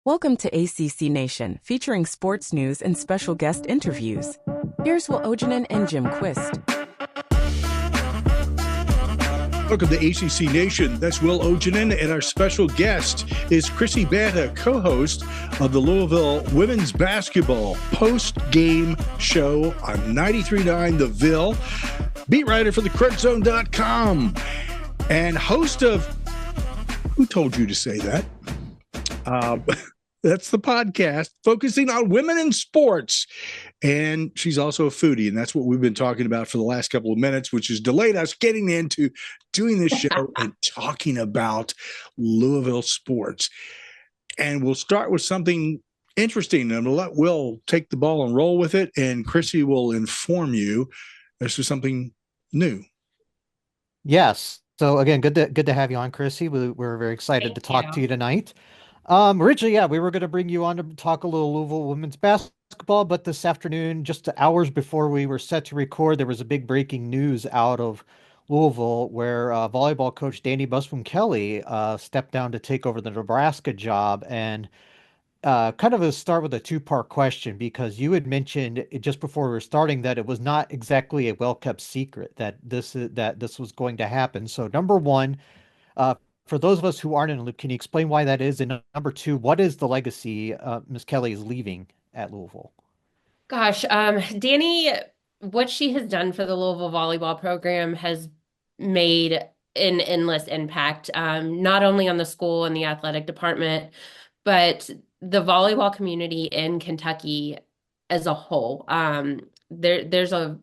Welcome to ACC Nation, featuring sports news and special guest interviews. Here's Will Ojanen and Jim Quist. Welcome to ACC Nation. That's Will Ojanen, and our special guest is Chrissy Banta, co-host of the Louisville women's basketball post-game show on 93.9 The Ville, beat writer for thecrunchzone.com, and host of Who Told You to Say That? That's the podcast focusing on women in sports. And she's also a foodie, and that's what we've been talking about for the last couple of minutes, which has delayed us getting into doing this show and talking about Louisville sports. And we'll start with something interesting, and we'll let Will take the ball and roll with it, and Chrissy will inform you as to something new. Yes. So again, good to have you on, Chrissy. We're very excited to talk to you tonight. Originally, we were going to bring you on to talk a little Louisville women's basketball, but this afternoon, just hours before we were set to record, there was a big breaking news out of Louisville where volleyball coach Danny Busboom-Kelly stepped down to take over the Nebraska job. And kind of a start with a two-part question, because you had mentioned just before we were starting that it was not exactly a well-kept secret that this was going to happen. So number one, for those of us who aren't in the loop, can you explain why that is? And number two, what is the legacy Ms. Kelly is leaving at Louisville? Gosh, Danny, what she has done for the Louisville volleyball program has made an endless impact, not only on the school and the athletic department, but the volleyball community in Kentucky as a whole. There's a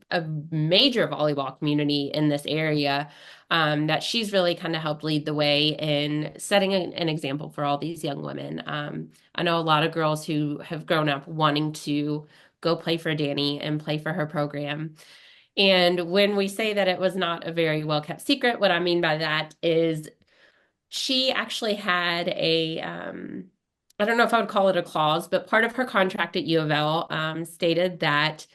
major volleyball community in this area that she's really kind of helped lead the way in setting an example for all these young women. I know a lot of girls who have grown up wanting to go play for Danny and play for her program. And when we say that it was not a very well-kept secret, what I mean by that is she actually had I don't know if I would call it a clause, but part of her contract at U of L stated that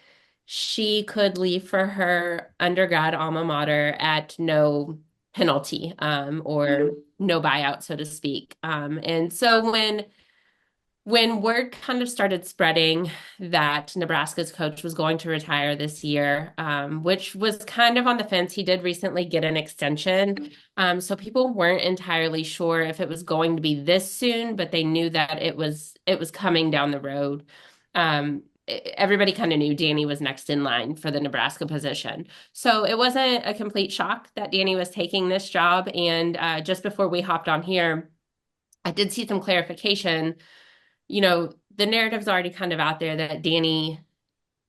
she could leave for her undergrad alma mater at no penalty or no buyout, so to speak. And so when word kind of started spreading that Nebraska's coach was going to retire this year, which was kind of on the fence, he did recently get an extension. So people weren't entirely sure if it was going to be this soon, but they knew that it was coming down the road. Everybody kind of knew Danny was next in line for the Nebraska position. So it wasn't a complete shock that Danny was taking this job. And just before we hopped on here, I did see some clarification. You know, the narrative's already kind of out there that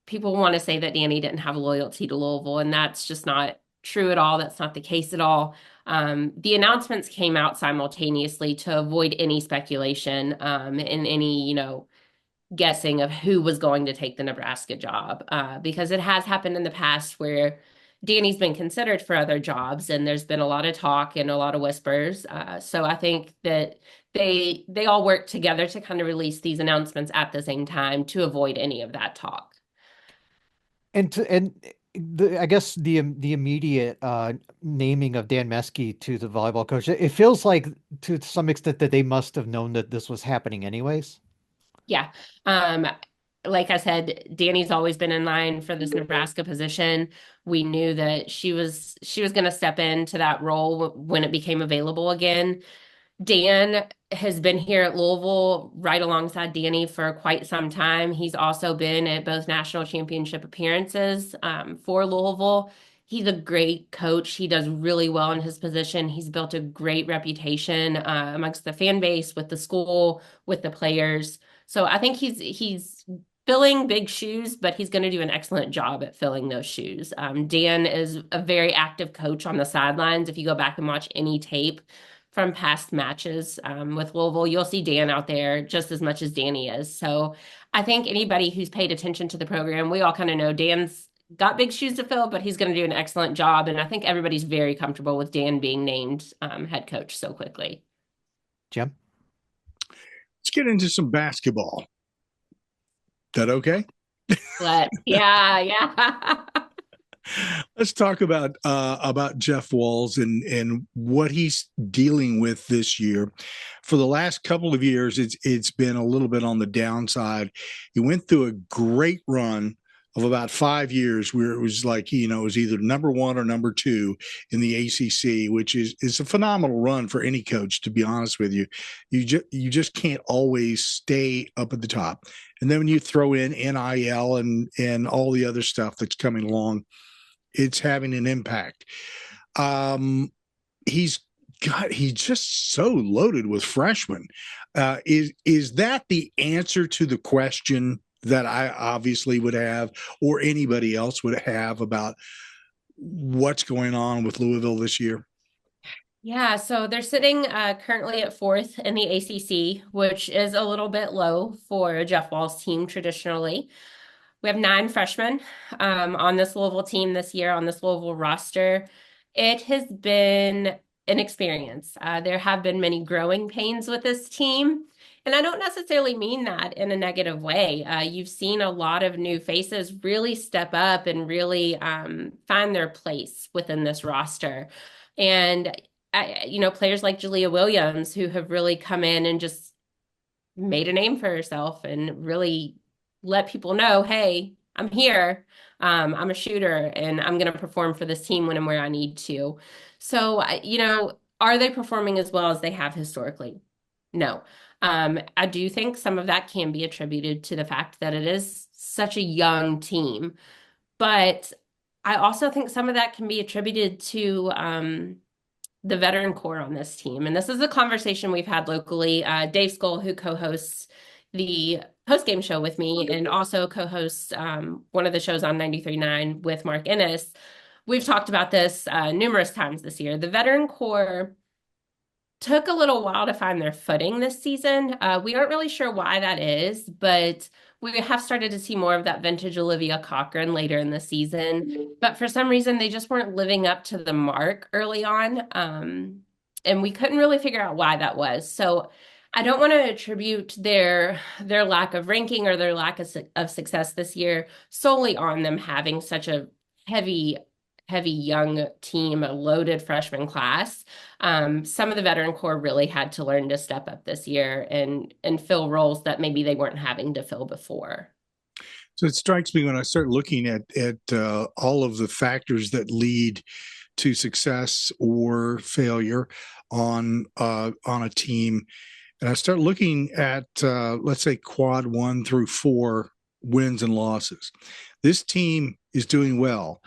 people want to say that Danny didn't have loyalty to Louisville, and that's just not true at all. That's not the case at all. The announcements came out simultaneously to avoid any speculation and any, guessing of who was going to take the Nebraska job, because it has happened in the past where Danny's been considered for other jobs, and there's been a lot of talk and a lot of whispers. So I think that they all work together to kind of release these announcements at the same time to avoid any of that talk. I guess the immediate naming of Dan Meskey to the volleyball coach, it feels like to some extent that they must have known that this was happening anyways. Yeah. Like I said, Danny's always been in line for this Nebraska position. We knew that she was going to step into that role when it became available again. Dan has been here at Louisville right alongside Danny for quite some time. He's also been at both national championship appearances for Louisville. He's a great coach. He does really well in his position. He's built a great reputation amongst the fan base, with the school, with the players. So I think he's filling big shoes, but he's going to do an excellent job at filling those shoes. Dan is a very active coach on the sidelines. If you go back and watch any tape from past matches with Louisville, you'll see Dan out there just as much as Danny is. So I think anybody who's paid attention to the program, we all kind of know Dan's got big shoes to fill, but he's going to do an excellent job. And I think everybody's very comfortable with Dan being named head coach so quickly. Jim? Let's get into some basketball. Is that okay? But yeah. Let's talk about Jeff Walls and what he's dealing with this year. For the last couple of years, it's been a little bit on the downside. He went through a great run of about 5 years where it was like, it was either number one or number two in the ACC, which is a phenomenal run for any coach, to be honest with you. You just can't always stay up at the top. And then when you throw in NIL and all the other stuff that's coming along, it's having an impact. He's just so loaded with freshmen. Is that the answer to the question that I obviously would have, or anybody else would have, about what's going on with Louisville this year? Yeah, so they're sitting currently at fourth in the ACC, which is a little bit low for Jeff Wall's team traditionally. We have 9 freshmen on this Louisville team this year, on this Louisville roster. It has been an experience. There have been many growing pains with this team, and I don't necessarily mean that in a negative way. You've seen a lot of new faces really step up and really find their place within this roster. And players like Jalea Williams, who have really come in and just made a name for herself and really let people know, hey, I'm here. I'm a shooter and I'm going to perform for this team when and where I need to. So, are they performing as well as they have historically? No. I do think some of that can be attributed to the fact that it is such a young team. But I also think some of that can be attributed to the veteran core on this team. And this is a conversation we've had locally. Dave Skoll, who co-hosts the post-game show with me and also co-hosts one of the shows on 93.9 with Mark Ennis, we've talked about this numerous times this year. The veteran core took a little while to find their footing this season. We aren't really sure why that is, but we have started to see more of that vintage Olivia Cochran later in the season. But for some reason, they just weren't living up to the mark early on. And we couldn't really figure out why that was. So I don't want to attribute their lack of ranking or their lack of success this year solely on them having such a heavy young team, a loaded freshman class. Some of the veteran core really had to learn to step up this year and fill roles that maybe they weren't having to fill before. So it strikes me when I start looking at all of the factors that lead to success or failure on a team, and I start looking at let's say quad 1 through 4 wins and losses. This team is doing well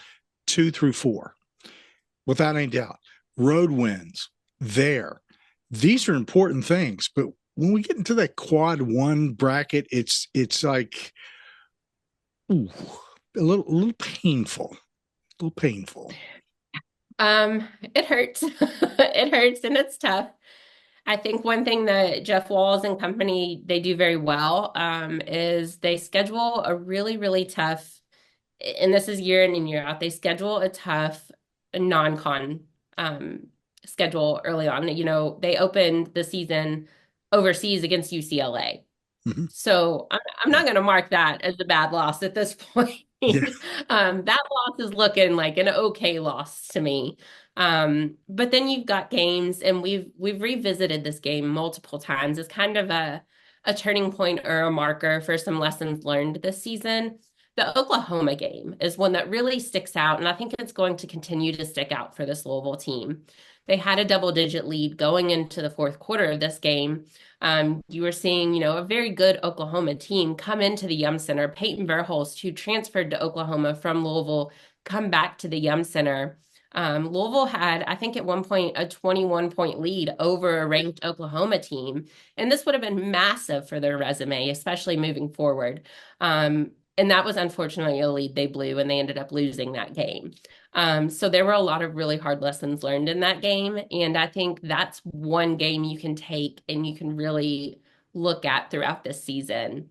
2 through 4, without any doubt. Road wins there. These are important things, but when we get into that quad 1 bracket, it's like a little painful. A little painful. It hurts. It hurts and it's tough. I think one thing that Jeff Walls and company, they do very well is they schedule a really, really tough, and this is year in and year out, they schedule a tough non-con schedule early on. They opened the season overseas against UCLA. Mm-hmm. So I'm not going to mark that as a bad loss at this point. Yeah. That loss is looking like an okay loss to me. But then you've got games, and we've revisited this game multiple times as kind of a turning point or a marker for some lessons learned this season. The Oklahoma game is one that really sticks out, and I think it's going to continue to stick out for this Louisville team. They had a double-digit lead going into the fourth quarter of this game. You were seeing, a very good Oklahoma team come into the Yum Center. Peyton Verhulst, who transferred to Oklahoma from Louisville, come back to the Yum Center. Louisville had, I think at one point, a 21-point lead over a ranked Oklahoma team. And this would have been massive for their resume, especially moving forward. And that was unfortunately a lead they blew, and they ended up losing that game. So there were a lot of really hard lessons learned in that game. And I think that's one game you can take and you can really look at throughout this season.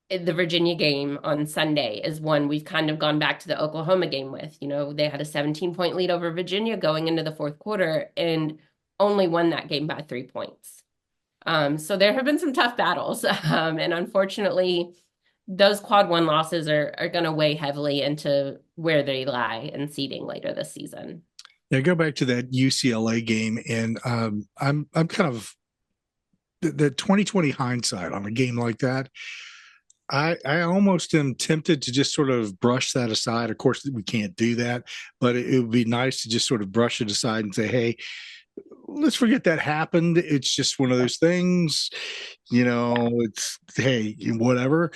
The Virginia game on Sunday is one we've kind of gone back to the Oklahoma game with. They had a 17-point lead over Virginia going into the fourth quarter and only won that game by 3 points. So there have been some tough battles. And unfortunately, those quad one losses are going to weigh heavily into where they lie in seeding later this season. Yeah, go back to that UCLA game, and I'm kind of the 2020 hindsight on a game like that. I almost am tempted to just sort of brush that aside. Of course, we can't do that, but it would be nice to just sort of brush it aside and say, hey, let's forget that happened. It's just one of those things, it's, hey, whatever.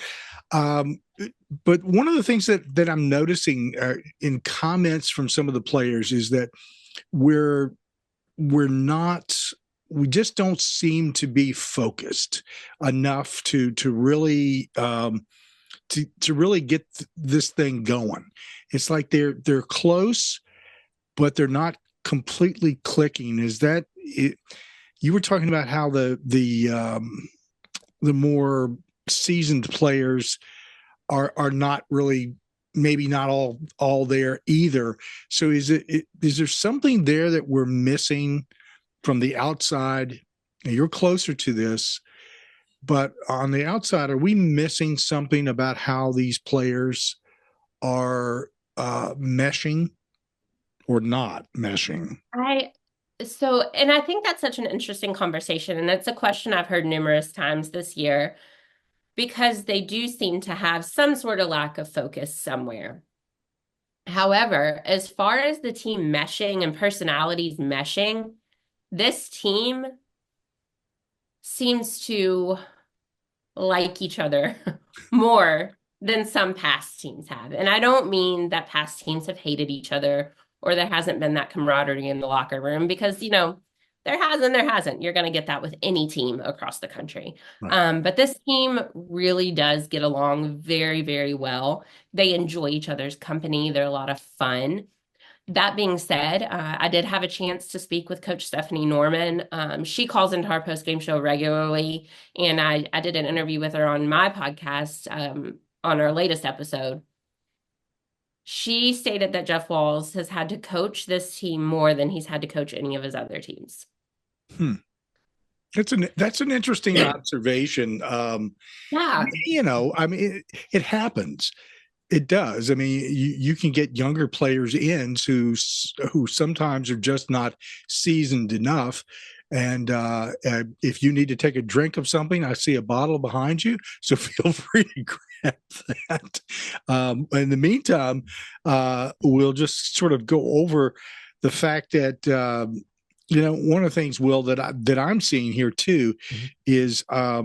But one of the things that I'm noticing in comments from some of the players is that we just don't seem to be focused enough to really to really get this thing going. It's like they're close, but they're not completely clicking. Is that it? You were talking about how the more seasoned players are not really, maybe not all there either. So is there something there that we're missing from the outside? You're closer to this, but on the outside, are we missing something about how these players are meshing or not meshing? And I think that's such an interesting conversation, and it's a question I've heard numerous times this year, because they do seem to have some sort of lack of focus somewhere. However, as far as the team meshing and personalities meshing, this team seems to like each other more than some past teams have. And I don't mean that past teams have hated each other or there hasn't been that camaraderie in the locker room, because, there hasn't. You're going to get that with any team across the country. Right. But this team really does get along very, very well. They enjoy each other's company. They're a lot of fun. That being said, I did have a chance to speak with Coach Stephanie Norman. She calls into our post-game show regularly, and I did an interview with her on my podcast on our latest episode. She stated that Jeff Walz has had to coach this team more than he's had to coach any of his other teams. That's an interesting observation. Yeah. It happens. It does. I mean, you can get younger players in who sometimes are just not seasoned enough. And if you need to take a drink of something, I see a bottle behind you, so feel free to grab that. In the meantime, we'll just sort of go over the fact that one of the things, Will, that I'm seeing here too, is I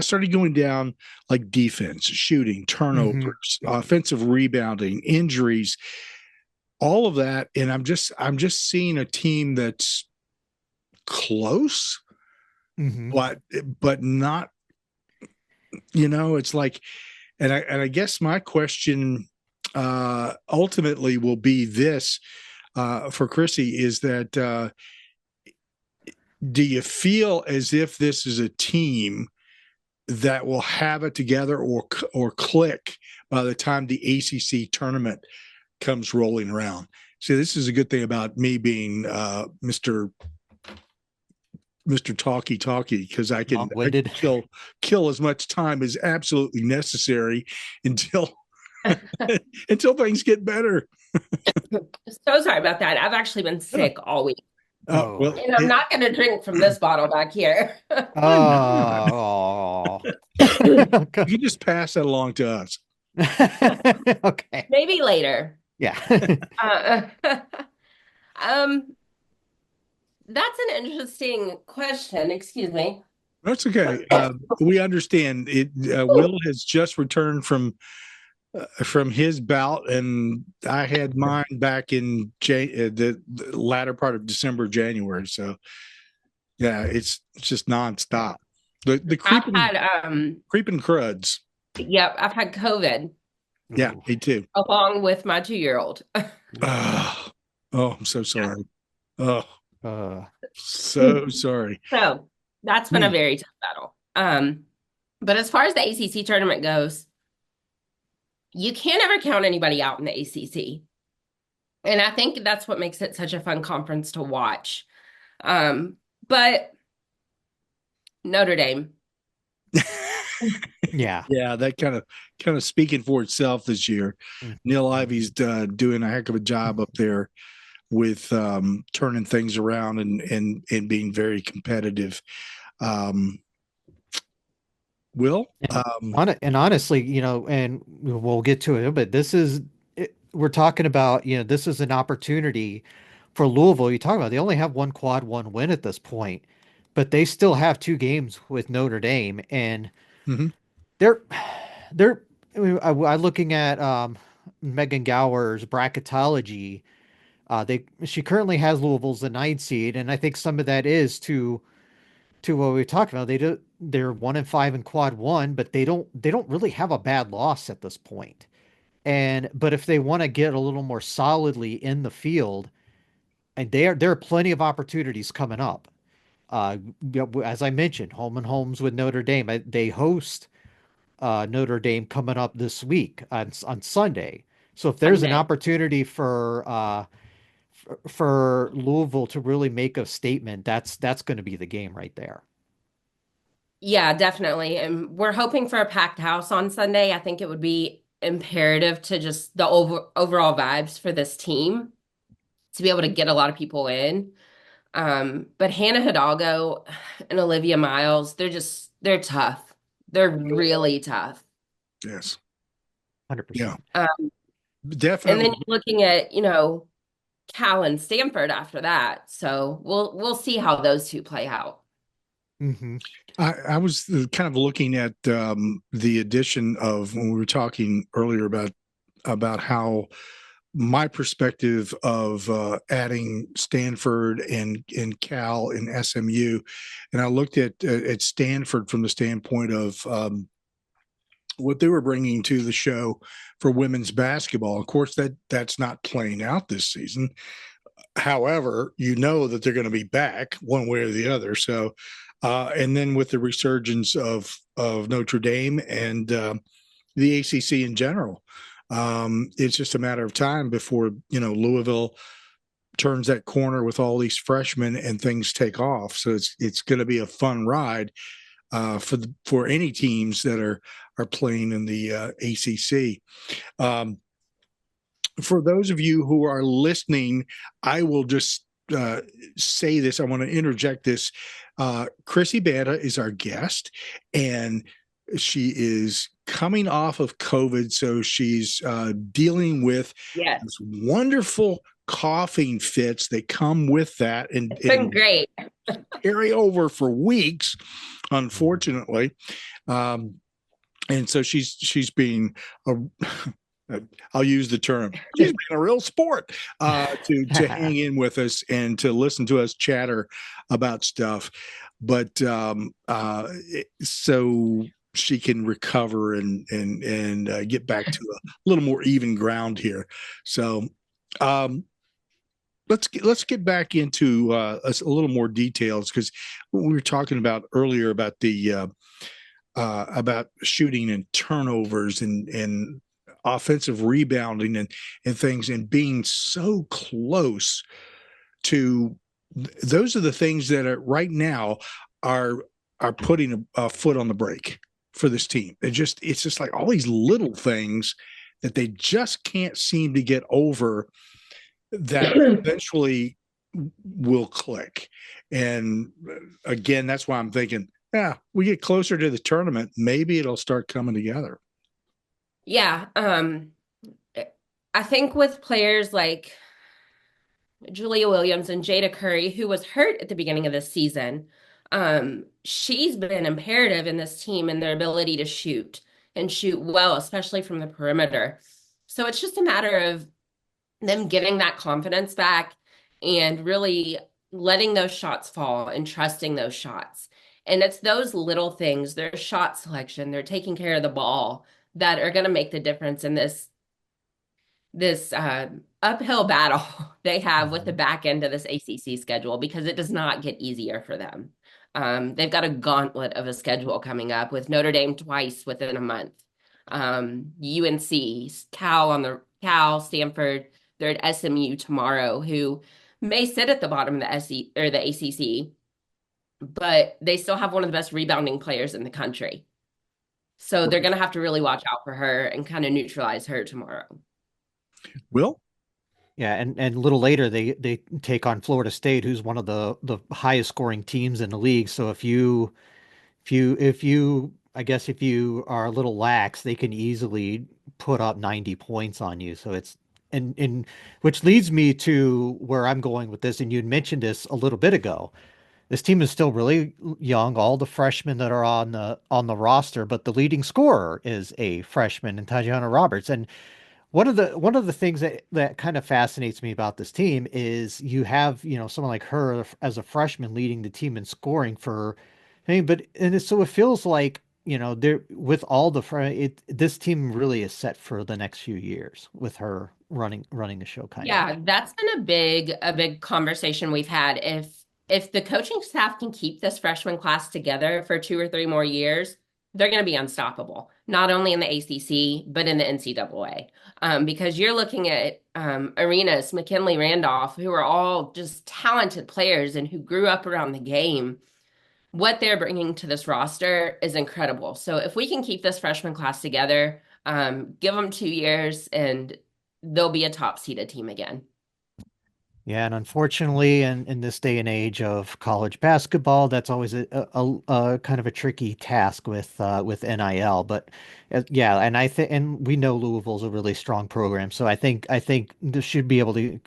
started going down like defense, shooting, turnovers, offensive rebounding, injuries, all of that, and I'm just seeing a team that's close, but not. It's like, and I guess my question ultimately will be this for Chrissy, is that do you feel as if this is a team that will have it together or click by the time the ACC tournament comes rolling around? See, this is a good thing about me being Mr. Talkie, because I can kill as much time as absolutely necessary until things get better. So sorry about that. I've actually been sick all week. Well, and I'm not going to drink from this bottle back here. Oh, you just pass that along to us. Okay. Maybe later. Yeah. That's an interesting question. Excuse me. That's okay. We understand it. Will has just returned from his bout, and I had mine back in the latter part of December, January. So, yeah, it's just nonstop. The creeping, creeping cruds. Yep, I've had COVID. Yeah, me too. Along with my 2-year-old. Oh, I'm so sorry. Oh, so sorry. So that's been a very tough battle. But as far as the ACC tournament goes, you can't ever count anybody out in the ACC. And I think that's what makes it such a fun conference to watch. But Notre Dame. Yeah. Yeah, that kind of speaking for itself this year. Mhm. Neil Ivy's doing a heck of a job up there with turning things around and being very competitive. Um, Will, And honestly, and we'll get to it, but we're talking about, this is an opportunity for Louisville. You talk about they only have one quad one win at this point, but they still have two games with Notre Dame, and mhm. they're they're I looking at Megan Gower's bracketology. She currently has Louisville's the ninth seed, and I think some of that is to what we talked about. They're 1-5 in quad one, but they don't really have a bad loss at this point. But if they want to get a little more solidly in the field, and there are plenty of opportunities coming up. As I mentioned, home and homes with Notre Dame. They host Notre Dame coming up this week on Sunday. So if there's an Sunday. opportunity for Louisville to really make a statement, that's going to be the game right there. Yeah, definitely. And we're hoping for a packed house on Sunday. I think it would be imperative to just the overall vibes for this team to be able to get a lot of people in. But Hannah Hidalgo and Olivia Miles, they're tough. They're really tough. Yes, yeah, 100%. And then definitely. you're looking at, Cal and Stanford after that. So we'll see how those two play out. Hmm. I was kind of looking at the addition of when we were talking earlier about how my perspective of adding Stanford and Cal and SMU, and I looked at Stanford from the standpoint of what they were bringing to the show for women's basketball. Of course, that's not playing out this season. However, you know that they're going to be back one way or the other. So, and then with the resurgence of Notre Dame and the ACC in general, it's just a matter of time before Louisville turns that corner with all these freshmen and things take off. So it's going to be a fun ride for any teams that are playing in the ACC. For those of you who are listening, I will just say this. I want to interject this. Chrissy Banta is our guest, and she is coming off of COVID, so she's dealing with Yes. this wonderful coughing fits that come with that and It's been great. carry over for weeks, unfortunately. And so she's being a I'll use the term. She's been a real sport to hang in with us and to listen to us chatter about stuff. But so she can recover and get back to a little more even ground here. So let's get back into a little more details, because we were talking about earlier about the about shooting and turnovers and offensive rebounding and things, and being so close to those are the things that are right now are putting a foot on the brake for this team. It's just like all these little things that they just can't seem to get over that eventually will click. And again, that's why I'm thinking, yeah, we get closer to the tournament, maybe it'll start coming together. Yeah. I think with players like Julia Williams and Jada Curry, who was hurt at the beginning of this season, she's been imperative in this team in their ability to shoot and shoot well, especially from the perimeter. So it's just a matter of them getting that confidence back and really letting those shots fall and trusting those shots. And it's those little things, their shot selection, they're taking care of the ball, that are going to make the difference in this uphill battle they have with the back end of this ACC schedule, because it does not get easier for them. They've got a gauntlet of a schedule coming up with Notre Dame twice within a month. UNC, Cal, Stanford, they're at SMU tomorrow, who may sit at the bottom of the SC or the ACC, but they still have one of the best rebounding players in the country. So they're going to have to really watch out for her and kind of neutralize her tomorrow. Will? Yeah, and a little later they take on Florida State, who's one of the highest scoring teams in the league. So if you I guess if you are a little lax, they can easily put up 90 points on you. So it's and which leads me to where I'm going with this, and you'd mentioned this a little bit ago. This team is still really young, all the freshmen that are on the roster, but the leading scorer is a freshman, and Tajana Roberts. And one of the things that kind of fascinates me about this team is you have, someone like her as a freshman leading the team in scoring for, I mean, so it feels like, there with all this team really is set for the next few years with her running the show kind of. Yeah, that's been a big conversation we've had. If the coaching staff can keep this freshman class together for 2 or 3 more years, they're going to be unstoppable, not only in the ACC, but in the NCAA. Because you're looking at Arenas, McKinley Randolph, who are all just talented players and who grew up around the game. What they're bringing to this roster is incredible. So if we can keep this freshman class together, give them 2 years, and they'll be a top seeded team again. Yeah, and unfortunately, in this day and age of college basketball, that's always a kind of a tricky task with NIL. But yeah, and and we know Louisville's a really strong program, so I think this should be able to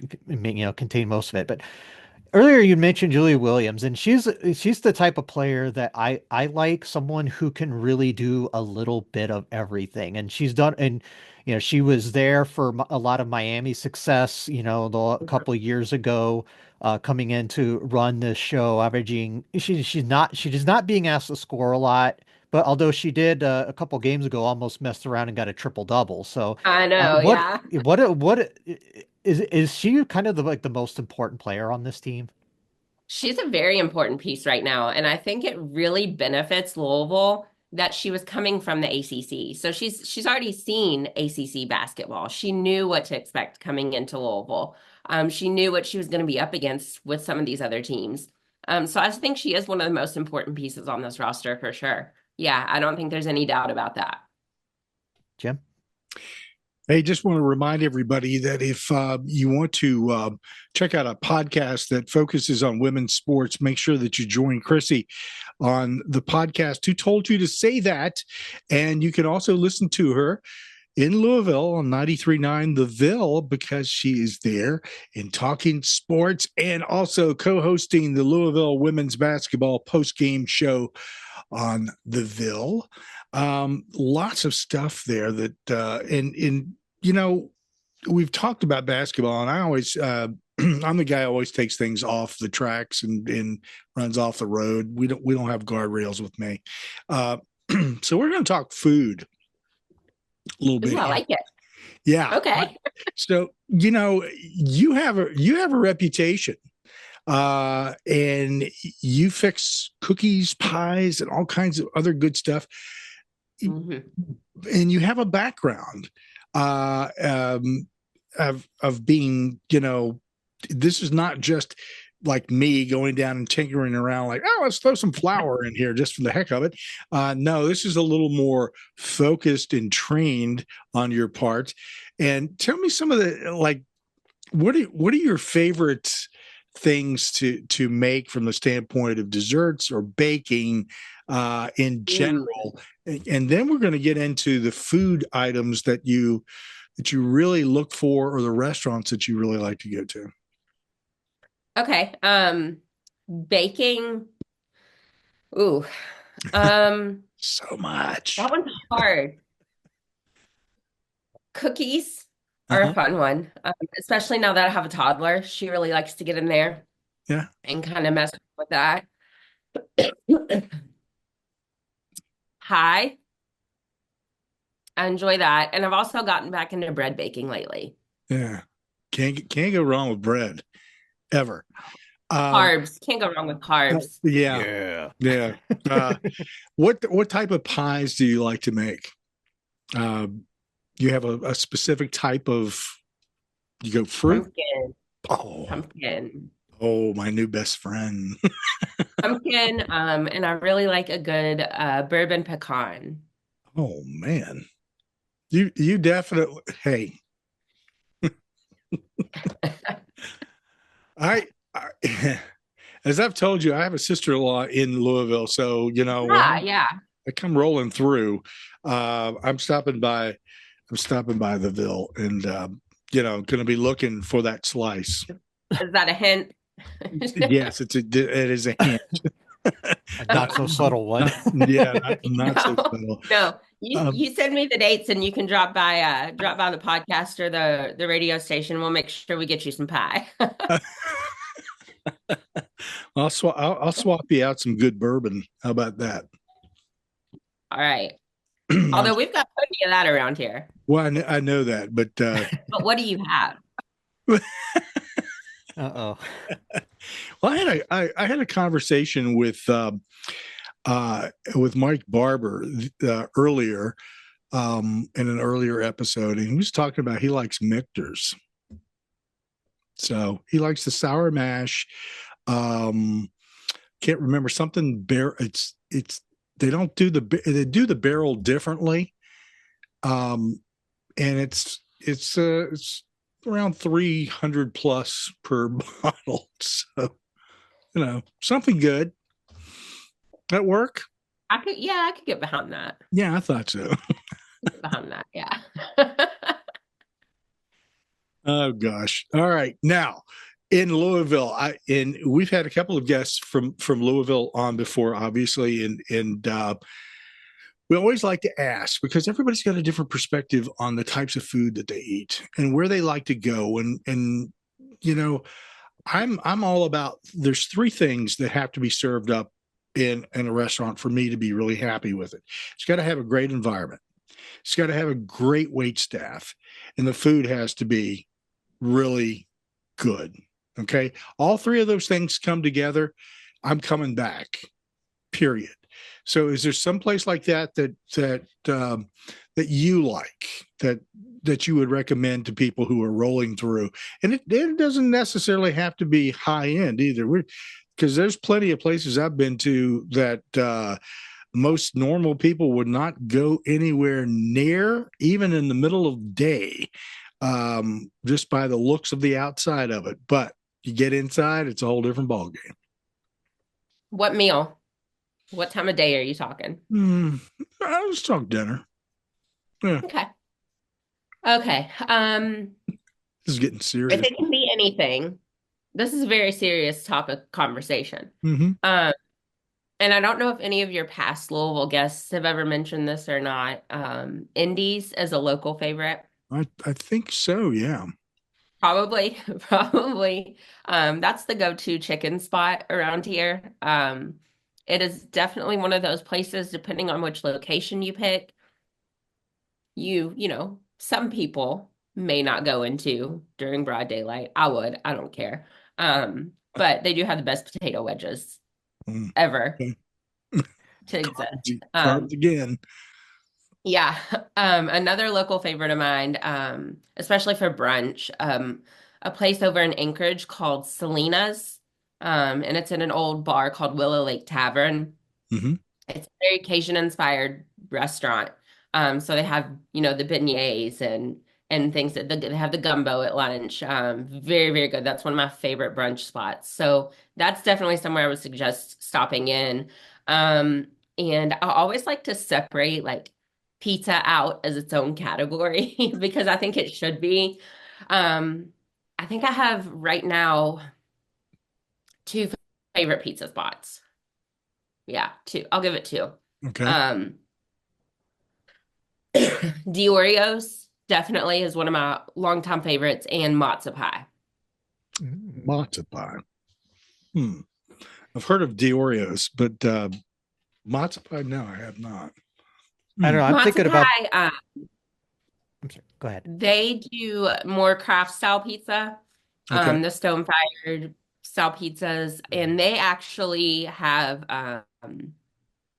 contain most of it. But earlier you mentioned Julia Williams, and she's the type of player that I like, someone who can really do a little bit of everything. And she's done, and she was there for a lot of Miami success, a couple of years ago, coming in to run this show, averaging she's not being asked to score a lot. But although she did a couple games ago, almost messed around and got a triple double. So, I know, what yeah. what is she kind of the most important player on this team? She's a very important piece right now, and I think it really benefits Louisville that she was coming from the ACC. So she's already seen ACC basketball. She knew what to expect coming into Louisville. She knew what she was going to be up against with some of these other teams. So I think she is one of the most important pieces on this roster for sure. Yeah, I don't think there's any doubt about that. Jim? Hey, just want to remind everybody that if you want to check out a podcast that focuses on women's sports, make sure that you join Chrissy on the podcast Who Told You to Say That. And you can also listen to her in Louisville on 93.9 The Ville, because she is there and talking sports and also co-hosting the Louisville women's basketball post-game show on The Ville. Lots of stuff there that we've talked about basketball, and I always I'm the guy who always takes things off the tracks and runs off the road. We don't have guardrails with me. So we're going to talk food a little bit. Ooh, I like it. Yeah. Okay. So you have a reputation, and you fix cookies, pies, and all kinds of other good stuff. Mm-hmm. And you have a background of being, this is not just like me going down and tinkering around like, oh, let's throw some flour in here just for the heck of it. No, this is a little more focused and trained on your part. And tell me some of the, like, what are your favorite things to make from the standpoint of desserts or baking in general? And then we're going to get into the food items that you really look for, or the restaurants that you really like to go to. Okay. Baking. Ooh. So much. That one's hard. Cookies are a fun one, especially now that I have a toddler. She really likes to get in there. Yeah. And kind of mess with that. Pie. I enjoy that. And I've also gotten back into bread baking lately. Yeah. Can't go wrong with bread ever. Carbs. Can't go wrong with carbs. Yeah. What type of pies do you like to make? You have a specific type of, you go fruit? Pumpkin. Oh. Pumpkin. Oh, my new best friend. Pumpkin. And I really like a good bourbon pecan. Oh man. You definitely, hey, I as I've told you, I have a sister-in-law in Louisville, so when Yeah, yeah. I come rolling through, I'm stopping by the Ville, and going to be looking for that slice. Is that a hint? Yes, it is a hint. A not so subtle one. Not so subtle. No. You Um, you send me the dates and you can drop by the podcast or the radio station. We'll make sure we get you some pie. I'll swap you out some good bourbon. How about that? All right. Although we've got plenty of that around here. Well, I know that, but But what do you have? Uh-oh. well, I had a conversation with Mike Barber earlier in an earlier episode, and he was talking about he likes Michter's. So he likes the sour mash. Can't remember something it's they don't do they do the barrel differently. And it's around 300 plus per bottle. So, something good. That work? I could get behind that. Yeah, I thought so. Get behind that, yeah. Oh gosh. All right. Now, in Louisville, we've had a couple of guests from Louisville on before, obviously, and we always like to ask because everybody's got a different perspective on the types of food that they eat and where they like to go. And I'm all about, there's three things that have to be served up in a restaurant for me to be really happy with it. It's got to have a great environment. It's got to have a great wait staff, and the food has to be really good. Okay. All three of those things come together, I'm coming back, period. So is there some place like that you like that you would recommend to people who are rolling through? And it doesn't necessarily have to be high end either. Because there's plenty of places I've been to that most normal people would not go anywhere near, even in the middle of day, just by the looks of the outside of it. But you get inside, it's a whole different ballgame. What meal? What time of day are you talking? I was talking dinner. Yeah. Okay. Okay. This is getting serious. If it can be anything, this is a very serious topic conversation. Mm-hmm. And I don't know if any of your past Louisville guests have ever mentioned this or not. Indies as a local favorite. I think so, yeah. Probably. That's the go-to chicken spot around here. It is definitely one of those places, depending on which location you pick, some people may not go into during broad daylight. I would. I don't care. But they do have the best potato wedges ever to exist. Carbs again. Yeah. Another local favorite of mine, especially for brunch, a place over in Anchorage called Selena's. And it's in an old bar called Willow Lake Tavern. Mm-hmm. It's a very Cajun-inspired restaurant. So they have, the beignets and things that they have the gumbo at lunch. Very, very good. That's one of my favorite brunch spots. So that's definitely somewhere I would suggest stopping in. And I always like to separate like pizza out as its own category because I think it should be. I think I have right now two favorite pizza spots. Yeah, two. I'll give it two. Okay. Dioreo's definitely is one of my longtime favorites, and matzo pie. Matzo pie. I've heard of Dioreo's, but matzo pie, no, I have not. I don't know. I'm Matzo thinking about. pie, I'm sorry. Go ahead. they do more craft style pizza, Okay. the stone fired style pizzas, and they actually have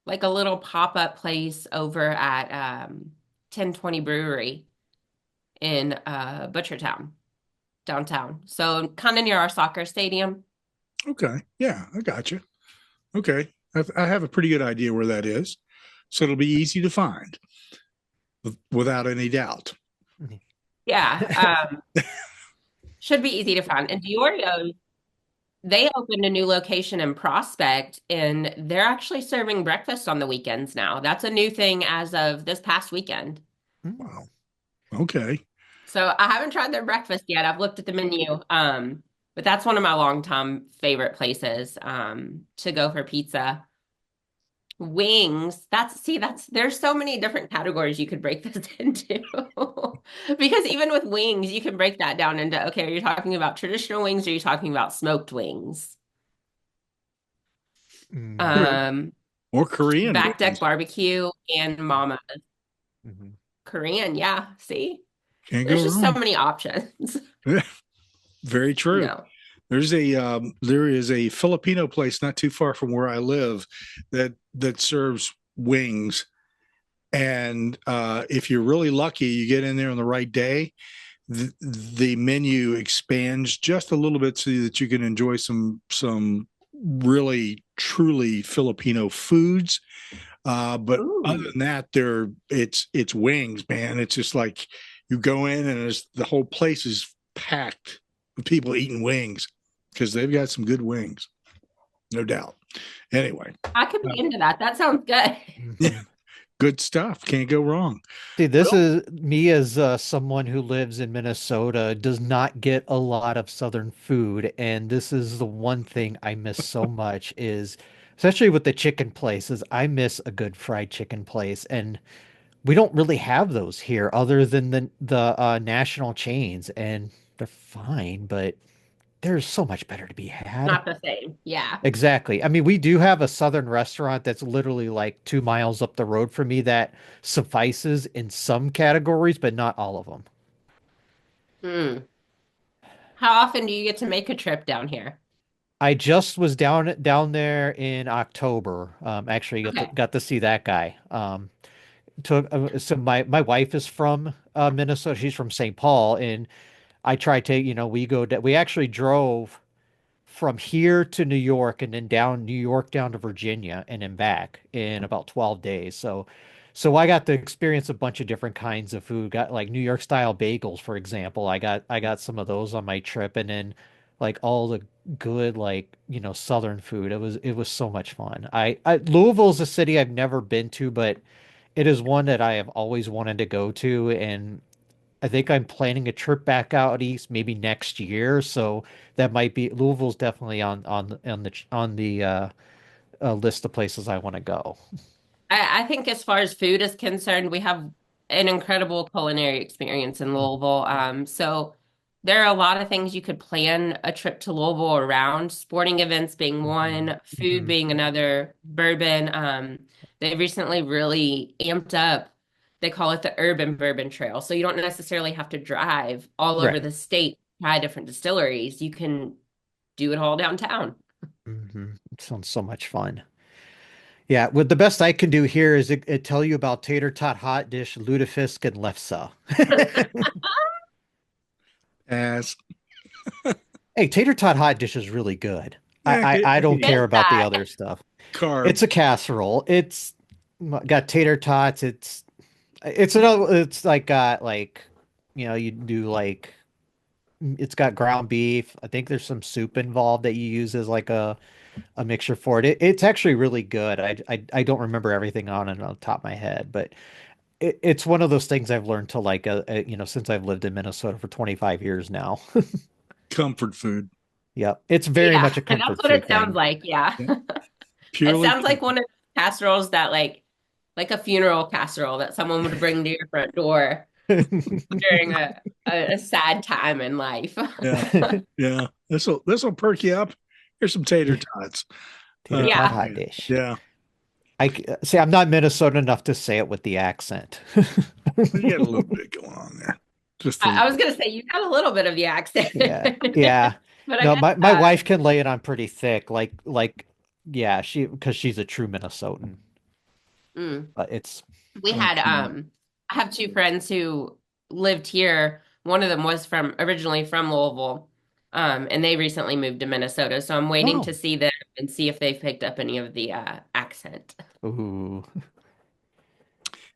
like a little pop-up place over at 1020 Brewery in Butchertown, downtown. So kind of near our soccer stadium. Okay. Yeah, I got you. Okay. I have a pretty good idea where that is. So it'll be easy to find. without any doubt. Yeah. Should be easy to find. And Diorio, they opened a new location in Prospect, and they're actually serving breakfast on the weekends now. That's a new thing as of this past weekend. Wow. Okay. So I haven't tried their breakfast yet. I've looked at the menu. But that's one of my longtime favorite places to go for pizza. Wings, that's there's so many different categories you could break this into. Because even with wings, you can break that down into, okay, are you talking about traditional wings or are you talking about smoked wings? Or Korean Back deck wings. barbecue and Mama. Mm-hmm. Korean, yeah. See? Can't go There's just so wrong. many options. Very true. No. There is a Filipino place not too far from where I live that serves wings, and if you're really lucky, you get in there on the right day. The menu expands just a little bit so that you can enjoy some really truly Filipino foods. But other than that, it's wings, man. It's just like you go in and the whole place is packed with people eating wings because they've got some good wings, no doubt. Anyway, I could be into that. That sounds good. yeah, good stuff. Can't go wrong. See, this is me as someone who lives in Minnesota, does not get a lot of Southern food, and this is the one thing I miss so much is, especially with the chicken places, I miss a good fried chicken place, and we don't really have those here other than the national chains, and they're fine, but there's so much better to be had. Not the same. Yeah. Exactly. I mean, we do have a Southern restaurant that's literally like 2 miles up the road from me that suffices in some categories, but not all of them. Hmm. How often do you get to make a trip down here? I just was down there in October. Actually Okay. got to see that guy. So my wife is from Minnesota. She's from St. Paul, and I tried to, we actually drove from here to New York and then down New York down to Virginia and then back in about 12 days. So I got to experience a bunch of different kinds of food. Got like New York style bagels, for example. I got some of those on my trip, and then like all the good like, Southern food. It was so much fun. Louisville's a city I've never been to, but it is one that I have always wanted to go to, and I think I'm planning a trip back out east maybe next year, so that might be Louisville's definitely on the list of places I want to go. I think as far as food is concerned, we have an incredible culinary experience in Louisville. So there are a lot of things you could plan a trip to Louisville around, sporting events being one, food Mhm. being another, bourbon. They recently really amped up, they call it the Urban Bourbon Trail. So you don't necessarily have to drive all over Right. the state, try different distilleries. You can do it all downtown. It sounds so much fun. Yeah, what the best I can do here is it tell you about tater tot hot dish, lutefisk, and lefse. As Hey, tater tot hot dish is really good. yeah, I don't What is care about the that? other stuff. It's carbs. a casserole. It's got tater tots. It's another. It's like got like, you do like it's got ground beef. I think there's some soup involved that you use as like a mixture for it. It's actually really good. I don't remember everything on it on the top of my head, but it's one of those things I've learned to like, since I've lived in Minnesota for 25 years now. Comfort food. Yep. It's very Yeah, much a and that's comfort what it food sounds thing. like. Yeah. Yeah. It Purely sounds like comfort. one of those casseroles that like a funeral casserole that someone would bring to your front door during a sad time in life. Yeah. Yeah. This will perk you up. Here's some tater tots. Tater tot Yeah. hot dish. Yeah. See, I'm not Minnesota enough to say it with the accent. You got a little bit going on there. Just a I little. was gonna say you got a little bit of the accent. Yeah. Yeah. But I No, guess my wife can lay it on pretty thick, yeah, because she's a true Minnesotan. mm. But it's We had I have two friends who lived here. One of them was from originally from Louisville. And they recently moved to Minnesota. So I'm waiting oh, to see them and see if they've picked up any of the accent. ooh,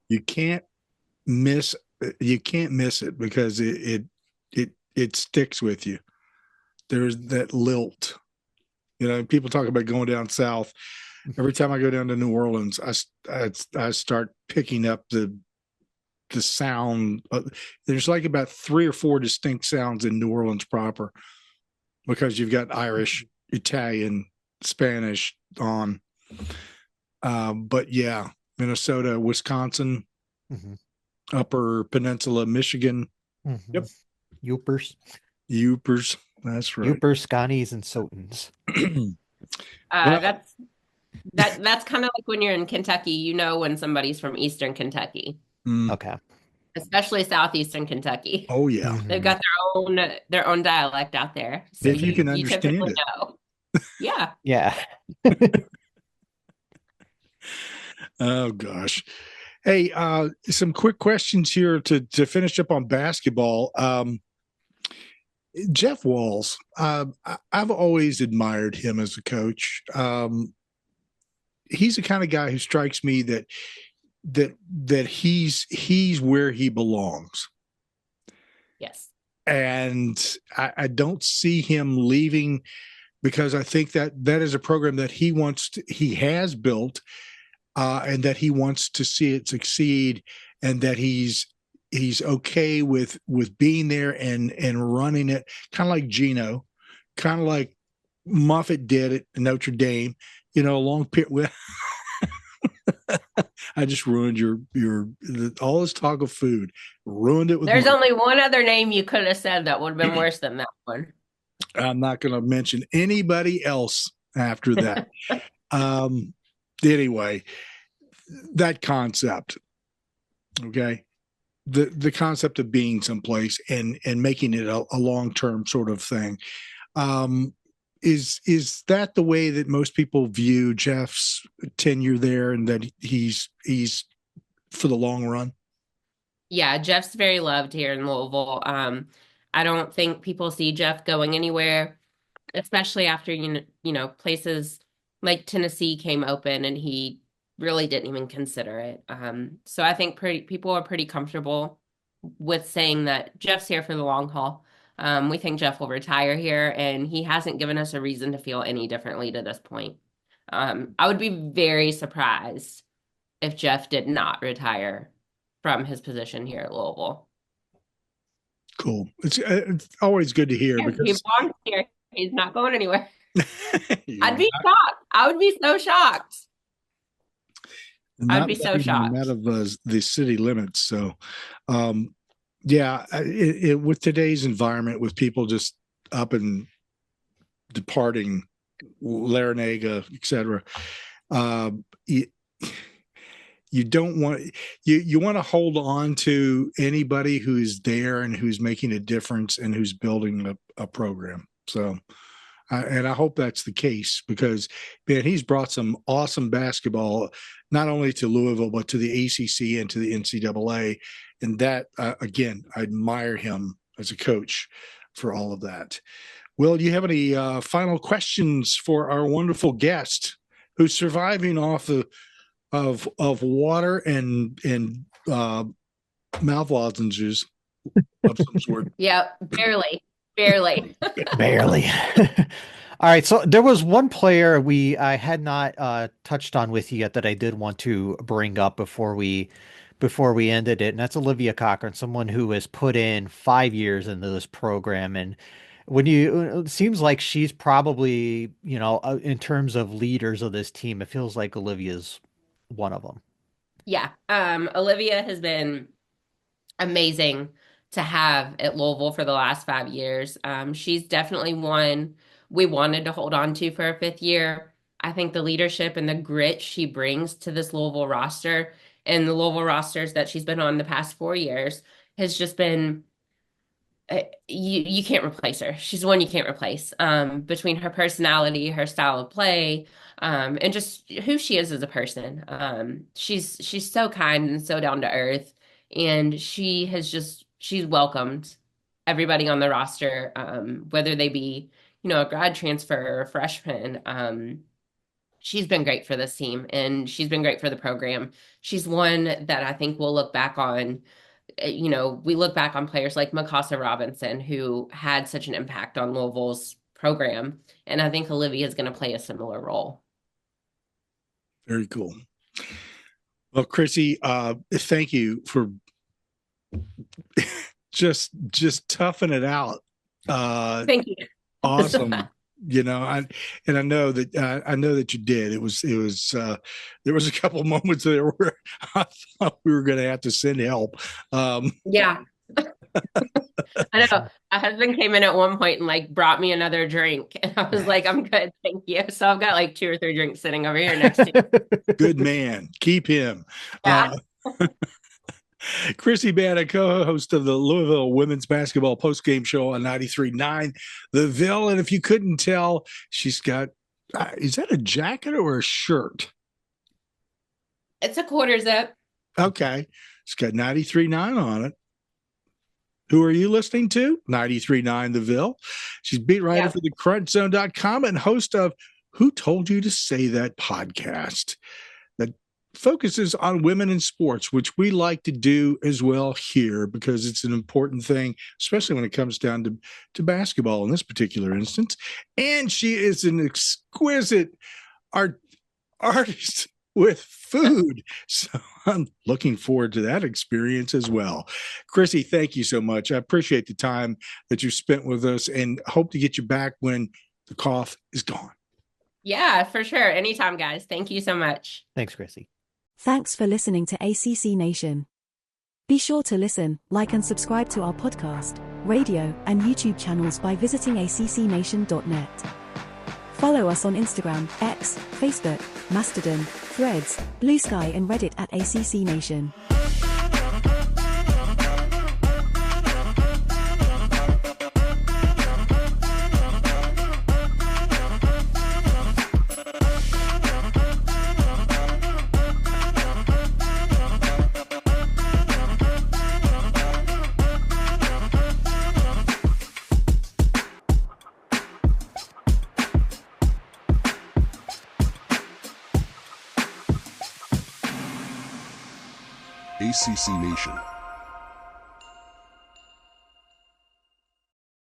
You can't miss you can't miss it because it sticks with you. There's that lilt. You know, people talk about going down south. Every time I go down to New Orleans, I start picking up the sound. There's like about 3 or 4 distinct sounds in New Orleans proper because you've got Irish, Italian, Spanish on. But yeah, Minnesota, Wisconsin, Upper Peninsula, Michigan. Yep. Yoopers. That's right. Yoopers, Scotties, and Sotons. That's kind of like when you're in Kentucky, you know when somebody's from Eastern Kentucky. Okay. Especially Southeastern Kentucky. Oh yeah. They've got their own dialect out there. So if you can understand it. Know. Yeah. Yeah. Oh gosh. Hey, some quick questions here to finish up on basketball. Jeff Walz, I've always admired him as a coach. He's the kind of guy who strikes me that he's where he belongs. Yes. And I don't see him leaving because I think that is a program that he has built, and that he wants to see it succeed, and that he's okay with being there and running it, kind of like Gino, kind of like Moffitt did at Notre Dame, you know, long period with I just ruined your all this talk of food. Ruined it with There's only one other name you could have said that would have been worse than that one. I'm not going to mention anybody else after that. Anyway, that concept, okay, the concept of being someplace and making it a long-term sort of thing, is that the way that most people view Jeff's tenure there, and that he's for the long run? Yeah, Jeff's very loved here in Louisville. I don't think people see Jeff going anywhere, especially after you know places like Tennessee came open and he really didn't even consider it. So I think people are pretty comfortable with saying that Jeff's here for the long haul. We think Jeff will retire here, and he hasn't given us a reason to feel any differently to this point. I would be very surprised if Jeff did not retire from his position here at Louisville. Cool. It's always good to hear, because he belongs here. He's not going anywhere. I'd be shocked. I would be so shocked. I'd be so shocked. Out of the city limits. So, yeah, with today's environment, with people just up and departing, Larinaga, etc., you don't want you want to hold on to anybody who is there and who's making a difference and who's building a program. So, and I hope that's the case, because, man, he's brought some awesome basketball, not only to Louisville, but to the ACC and to the NCAA. And that, again, I admire him as a coach for all of that. Will, do you have any final questions for our wonderful guest, who's surviving off of water and mouth lozenges of some sort? Yeah, barely. Barely. All right. So there was one player I had not touched on with you yet that I did want to bring up before we ended it, and that's Olivia Cochran, someone who has put in 5 years into this program. And it seems like she's probably, in terms of leaders of this team, it feels like Olivia's one of them. Yeah. Olivia has been amazing to have at Louisville for the last 5 years. She's definitely one we wanted to hold on to for a 5th year. I think the leadership and the grit she brings to this Louisville roster, and the Louisville rosters that she's been on the past 4 years, has just been, you can't replace her. She's one you can't replace. Between her personality, her style of play, and just who she is as a person. She's so kind and so down to earth, and she's welcomed everybody on the roster, whether they be, a grad transfer or a freshman. she's been great for this team and she's been great for the program. She's one that I think we'll look back on. We look back on players like Mikasa Robinson, who had such an impact on Louisville's program. And I think Olivia is going to play a similar role. Very cool. Well, Chrissy, thank you for just toughing it out. Thank you. Awesome. I know that you did. It was there was a couple of moments there where I thought we were going to have to send help. Yeah. I know. My husband came in at one point and like brought me another drink, and I was like, "I'm good, thank you." So I've got like 2 or 3 drinks sitting over here next to you. Good man. Keep him. Yeah. Chrissy Banta, co-host of the Louisville women's basketball postgame show on 93.9 The Ville. And if you couldn't tell, she's got, is that a jacket or a shirt? It's a quarter zip. Okay. It's got 93.9 on it. Who are you listening to? 93.9 The Ville. She's beat writer for thecrunchzone.com and host of Who Told You to Say That podcast that focuses on women in sports, which we like to do as well here because it's an important thing, especially when it comes down to basketball in this particular instance. And she is an exquisite artist with food. So I'm looking forward to that experience as well. Chrissy, thank you so much. I appreciate the time that you spent with us and hope to get you back when the cough is gone. Yeah, for sure. Anytime, guys. Thank you so much. Thanks, Chrissy. Thanks for listening to ACC Nation. Be sure to listen, like and subscribe to our podcast, radio, and YouTube channels by visiting accnation.net. Follow us on Instagram, X, Facebook, Mastodon, Threads, Blue Sky and Reddit at ACC Nation. ACC Nation.